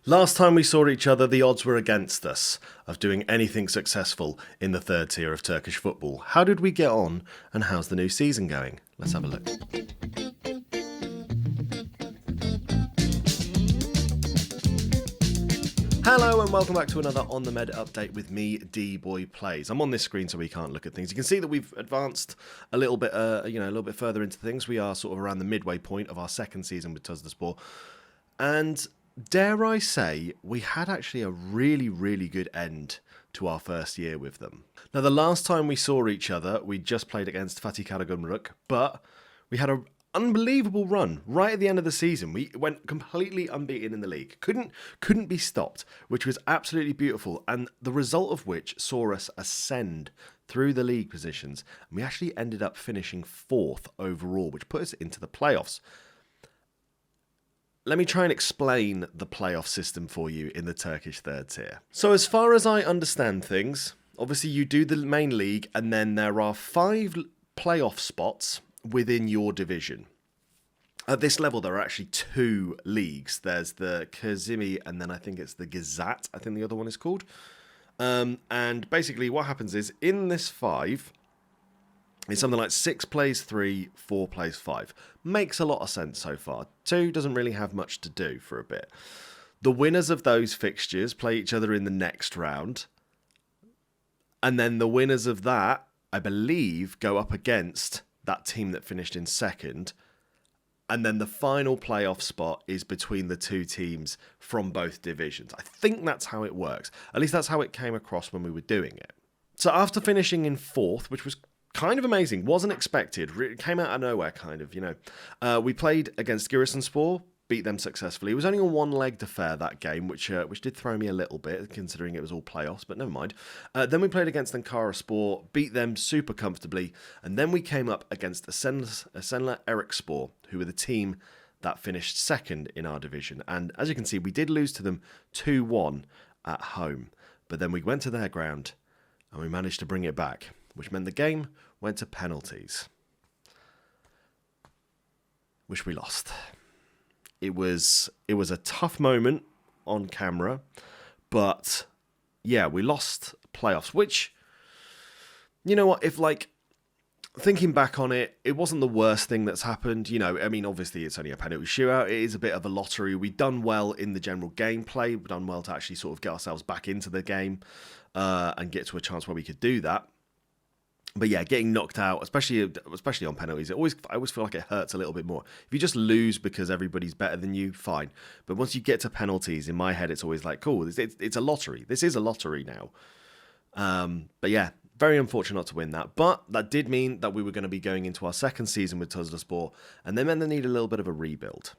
Last time we saw each other, the odds were against us of doing anything successful in the third tier of Turkish football. How did we get on, and how's the new season going? Let's have a look. Hello and welcome back to another On The Med update with me, D-Boy Plays. I'm on this screen so we can't look at things. You can see that we've advanced a little bit, a little bit further into things. We are sort of around the midway point of our second season with Tuzlaspor. And dare I say, we had actually a really, really good end to our first year with them. Now, the last time we saw each other, we just played against Fatih Karagümrük, but we had an unbelievable run right at the end of the season. We went completely unbeaten in the league. Couldn't be stopped, which was absolutely beautiful, and the result of which saw us ascend through the league positions, and we actually ended up finishing 4th overall, which put us into the playoffs. Let me try and explain the playoff system for you in the Turkish third tier. So as far as I understand things, obviously you do the main league, and then there are 5 playoff spots within your division. At this level, there are actually 2 leagues. There's the Kazimi, and then I think it's the Gazat, I think the other one is called. And basically what happens is, in this 5, it's something like 6 plays 3, 4 plays 5. Makes a lot of sense so far. 2 doesn't really have much to do for a bit. The winners of those fixtures play each other in the next round. And then the winners of that, I believe, go up against that team that finished in second. And then the final playoff spot is between the 2 teams from both divisions. I think that's how it works. At least that's how it came across when we were doing it. So after finishing in 4th, which was kind of amazing, wasn't expected, it came out of nowhere kind of, we played against Giresunspor, beat them successfully. It was only a one-legged affair, that game, which did throw me a little bit, considering it was all playoffs, but never mind. Then we played against Ankaraspor, beat them super comfortably, and then we came up against Esenler Erikspor, who were the team that finished second in our division. And as you can see, we did lose to them 2-1 at home, but then we went to their ground, and we managed to bring it back, which meant the game went to penalties, which we lost. It was a tough moment on camera, but yeah, we lost playoffs, which, you know what, if thinking back on it, it wasn't the worst thing that's happened. Obviously it's only a penalty shootout. It is a bit of a lottery. We've done well in the general gameplay. We've done well to actually sort of get ourselves back into the game and get to a chance where we could do that. But yeah, getting knocked out, especially on penalties, I always feel like it hurts a little bit more. If you just lose because everybody's better than you, fine. But once you get to penalties, in my head, it's always like, cool, it's a lottery. This is a lottery now. But yeah, very unfortunate not to win that. But that did mean that we were going to be going into our second season with Tuzlaspor, and they meant they needed a little bit of a rebuild.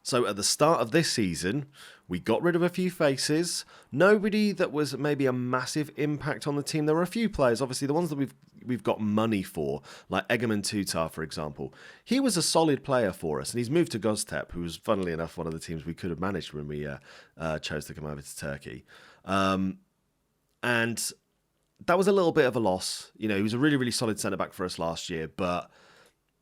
So at the start of this season, we got rid of a few faces. Nobody that was maybe a massive impact on the team. There were a few players, obviously the ones that we've got money for, like Egemen Tutar, for example. He was a solid player for us, and he's moved to Göztepe, who was, funnily enough, one of the teams we could have managed when we chose to come over to Turkey. And that was a little bit of a loss. He was a really, really solid centre-back for us last year, but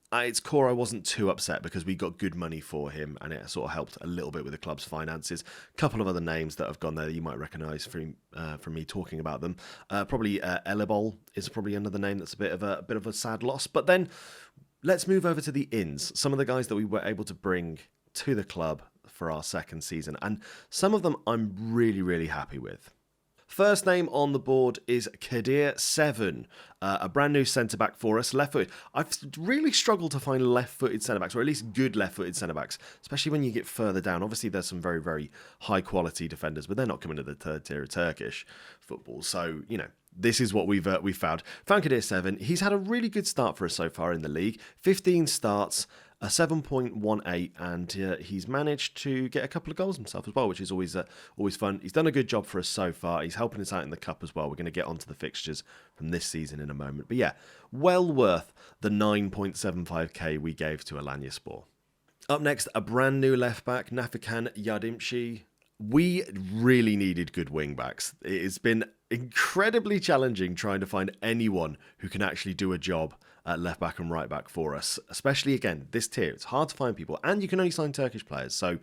at its core, I wasn't too upset because we got good money for him, and it sort of helped a little bit with the club's finances. A couple of other names that have gone there that you might recognise from me talking about them. Probably Elibol is probably another name that's a bit of a sad loss. But then let's move over to the ins. Some of the guys that we were able to bring to the club for our second season, and some of them I'm really, really happy with. First name on the board is Kadir Seven, a brand new centre-back for us, left-footed. I've really struggled to find left-footed centre-backs, or at least good left-footed centre-backs, especially when you get further down. Obviously, there's some very, very high-quality defenders, but they're not coming to the third tier of Turkish football. So, this is what we've found. Found Kadir Seven. He's had a really good start for us so far in the league. 15 starts, a 7.18, and he's managed to get a couple of goals himself as well, which is always fun. He's done a good job for us so far. He's helping us out in the cup as well. We're going to get onto the fixtures from this season in a moment. But yeah, well worth the 9.75k we gave to Alanyaspor. Up next, a brand new left back, Nafikan Yardimchi. We really needed good wing backs. It has been incredibly challenging trying to find anyone who can actually do a job at left back and right back for us, especially again this tier. It's hard to find people, and you can only sign Turkish players, so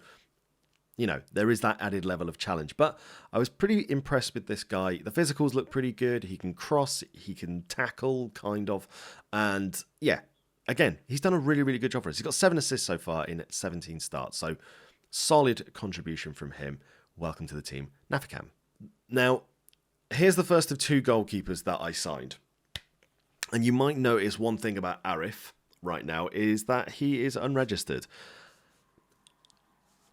you know, there is that added level of challenge. But I was pretty impressed with this guy. The physicals look pretty good. He can cross, he can tackle, kind of. And yeah, again, he's done a really, really good job for us. He's got 7 assists so far in 17 starts. So solid contribution from him. Welcome to the team, Nafikam. Now, here's the first of 2 goalkeepers that I signed. And you might notice one thing about Arif right now is that he is unregistered.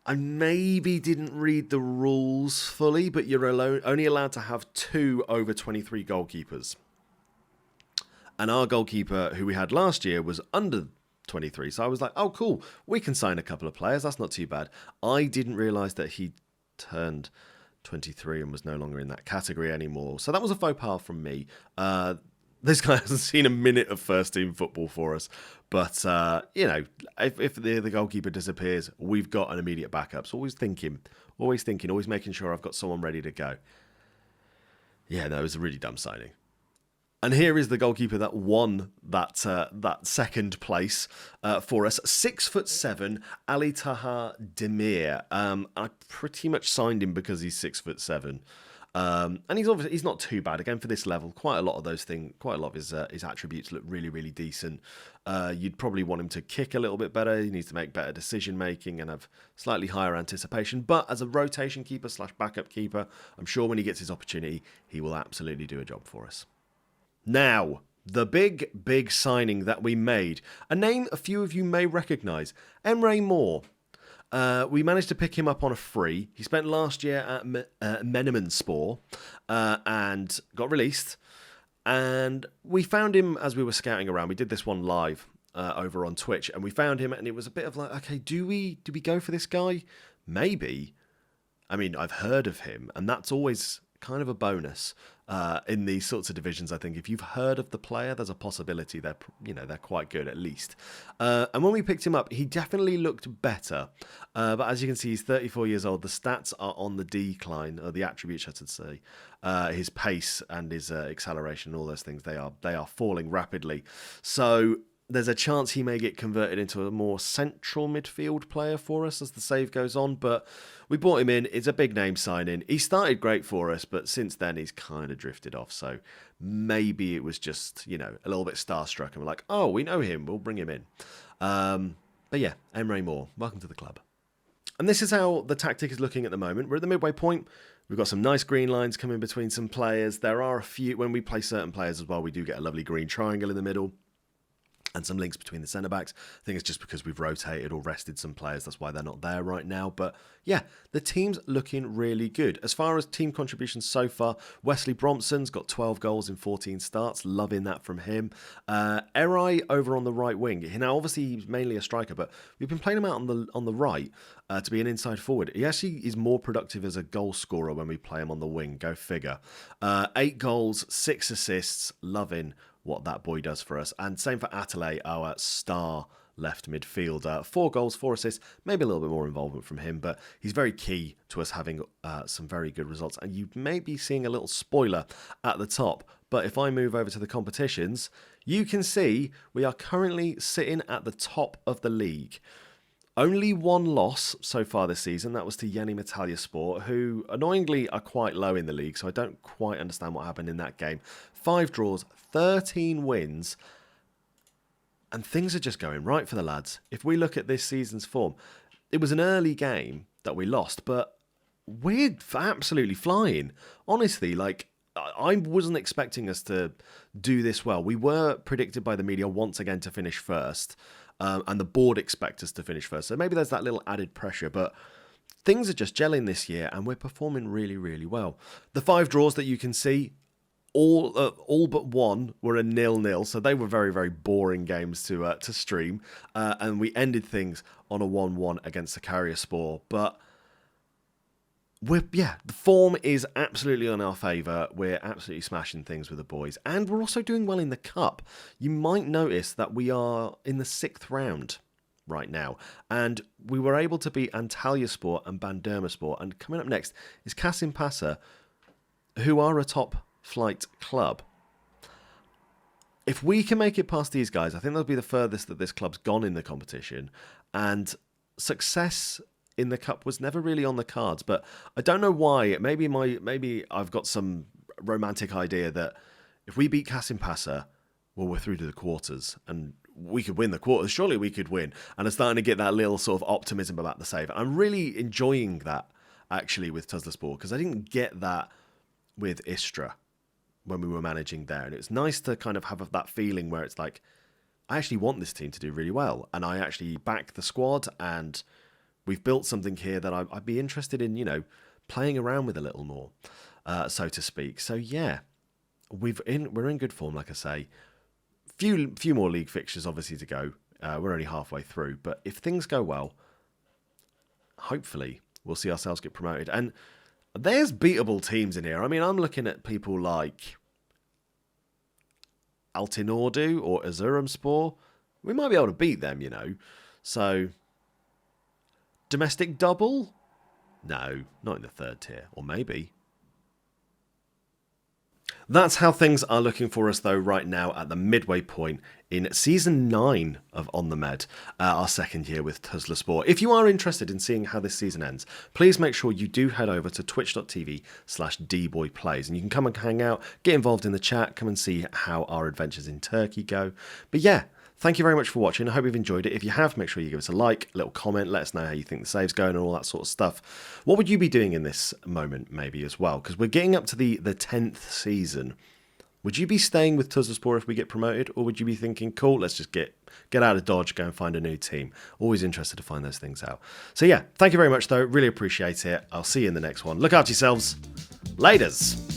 I maybe didn't read the rules fully, but you're only allowed to have 2 over 23 goalkeepers. And our goalkeeper, who we had last year, was under 23. So I was like, oh, cool, we can sign a couple of players. That's not too bad. I didn't realise that he turned 23 and was no longer in that category anymore. So that was a faux pas from me. This guy hasn't seen a minute of first-team football for us. But, you know, if the goalkeeper disappears, we've got an immediate backup. So always thinking, always making sure I've got someone ready to go. Yeah, no, it was a really dumb signing. And here is the goalkeeper that won that second place for us. 6'7", Ali Taha Demir. I pretty much signed him because he's 6'7". And he's not too bad again for this level. Quite a lot of his attributes look really, really decent. You'd probably want him to kick a little bit better. He needs to make better decision making and have slightly higher anticipation. But as a rotation keeper / backup keeper, I'm sure when he gets his opportunity, he will absolutely do a job for us. Now, the big signing that we made, a name a few of you may recognise, Emre Moore. We managed to pick him up on a free. He spent last year at Tuzlaspor and got released. And we found him as we were scouting around. We did this one live over on Twitch, and we found him, and it was a bit of like, okay, do we go for this guy? Maybe. I mean, I've heard of him, and that's always kind of a bonus in these sorts of divisions. I think if you've heard of the player, there's a possibility they're quite good at least. And when we picked him up, he definitely looked better. But as you can see, he's 34 years old. The stats are on the decline, or the attributes, I should say. His pace and his acceleration, all those things, they are falling rapidly. So there's a chance he may get converted into a more central midfield player for us as the save goes on, but we brought him in. It's a big name signing. He started great for us, but since then he's kind of drifted off, so maybe it was just, a little bit starstruck, and we're like, oh, we know him, we'll bring him in. But yeah, Emre Moore, welcome to the club. And this is how the tactic is looking at the moment. We're at the midway point. We've got some nice green lines coming between some players. There are a few, when we play certain players as well, we do get a lovely green triangle in the middle. And some links between the centre-backs. I think it's just because we've rotated or rested some players. That's why they're not there right now. But yeah, the team's looking really good. As far as team contributions so far, Wesley Bromson's got 12 goals in 14 starts. Loving that from him. Erai over on the right wing. Now, obviously, he's mainly a striker, but we've been playing him out on the right to be an inside forward. He actually is more productive as a goal scorer when we play him on the wing. Go figure. 8 goals, 6 assists. Loving what that boy does for us. And same for Atale, our star left midfielder. 4 goals, 4 assists, maybe a little bit more involvement from him, but he's very key to us having some very good results. And you may be seeing a little spoiler at the top, but if I move over to the competitions, you can see we are currently sitting at the top of the league. Only 1 loss so far this season. That was to Tuzlaspor, who annoyingly are quite low in the league, so I don't quite understand what happened in that game. 5 draws, 13 wins, and things are just going right for the lads. If we look at this season's form, it was an early game that we lost, but we're absolutely flying. Honestly, I wasn't expecting us to do this well. We were predicted by the media once again to finish first, and the board expect us to finish first. So maybe there's that little added pressure, but things are just gelling this year, and we're performing really, really well. The 5 draws that you can see, all but 1 were a 0-0, so they were very, very boring games to stream, and we ended things on a 1-1 against Tuzlaspor. But the form is absolutely on our favour. We're absolutely smashing things with the boys, and we're also doing well in the cup. You might notice that we are in the 6th round right now, and we were able to beat Antalyaspor and Bandırmaspor, and coming up next is Kasımpaşa, who are a top flight club. If we can make it past these guys, I think that'll be the furthest that this club's gone in the competition, and success in the cup was never really on the cards, but I don't know why. Maybe I've got some romantic idea that if we beat Kasimpasa, well, we're through to the quarters and we could win the quarters. Surely we could win. And I'm starting to get that little sort of optimism about the save. I'm really enjoying that actually with Tuzlaspor, because I didn't get that with Istra when we were managing there. And it's nice to kind of have that feeling where it's like, I actually want this team to do really well. And I actually back the squad, and we've built something here that I'd be interested in, playing around with a little more, so to speak. So yeah, we're in good form, like I say. Few more league fixtures obviously to go. We're only halfway through, but if things go well, hopefully we'll see ourselves get promoted. And there's beatable teams in here. I mean, I'm looking at people like Altinordu or Tuzlaspor. We might be able to beat them, So, domestic double? No, not in the third tier. Or maybe. That's how things are looking for us, though, right now at the midway point in Season 9 of On The Med, our second year with Tuzlaspor. If you are interested in seeing how this season ends, please make sure you do head over to twitch.tv/dboyplays, and you can come and hang out, get involved in the chat, come and see how our adventures in Turkey go. But yeah, thank you very much for watching. I hope you've enjoyed it. If you have, make sure you give us a like, a little comment, let us know how you think the save's going and all that sort of stuff. What would you be doing in this moment, maybe, as well? Because we're getting up to the 10th season. Would you be staying with Tuzlaspor if we get promoted? Or would you be thinking, cool, let's just get out of Dodge, go and find a new team? Always interested to find those things out. So yeah, thank you very much, though. Really appreciate it. I'll see you in the next one. Look after yourselves. Laters.